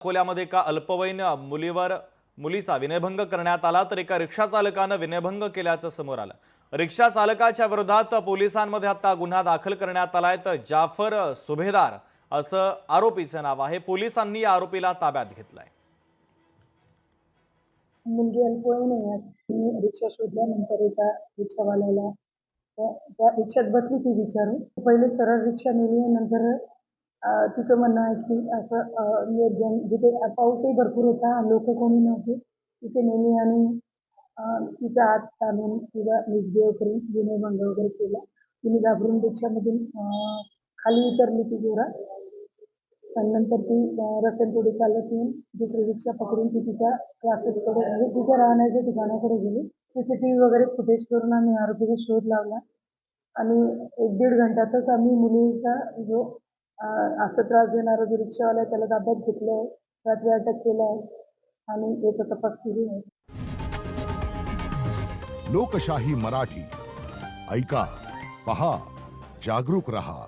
अकोल्यामध्ये एका अल्पवयीन मुलीचा विनयभंग करण्यात आला, तर एका रिक्षा चालकाने विनयभंग केल्याचं समोर आलं। रिक्षा चालकाच्या विरोधात पोलिसांमध्ये आता गुन्हा दाखल करण्यात आलाय। तर जाफर सुभेदार असं आरोपीचं नाव आहे। पोलिसांनी या आरोपीला ताब्यात घेतलंय। मुलगी अल्पवयीन आहे। मी रिक्षा शोधल्यानंतर एका रिक्षावाल्याला त्या रिक्षात बसली ती विचारून पहिले सरळ रिक्षा नेली, नंतर तिचं म्हणणं आहे की असं निर्जन जिथे पाऊसही भरपूर होता, लोक कोणी नव्हते तिथे नेली आणि तिचा हात ताणून तिला मिसबिहेव करून विनयभंग वगैरे केला। तिने घाबरून रिक्षामधून खाली उतरली ती जोरात आणि नंतर ती रस्त्याने पुढे चालत येऊन दुसरी रिक्षा पकडून ती तिच्या क्लासेसकडे म्हणजे तिच्या राहण्याच्या ठिकाणाकडे गेली। CCTV वगैरे फुटेज करून आम्ही आरोपीचा शोध लावला आणि 1-1.5 घंट्यातच आम्ही मुलीचा जो असं त्रास देणारा जो रिक्षावाला आहे त्याला ताब्यात घेतलंय, रात्री अटक केलाय आणि याचा तपास सुरू आहे। लोकशाही मराठी ऐका, पहा, जागरूक रहा।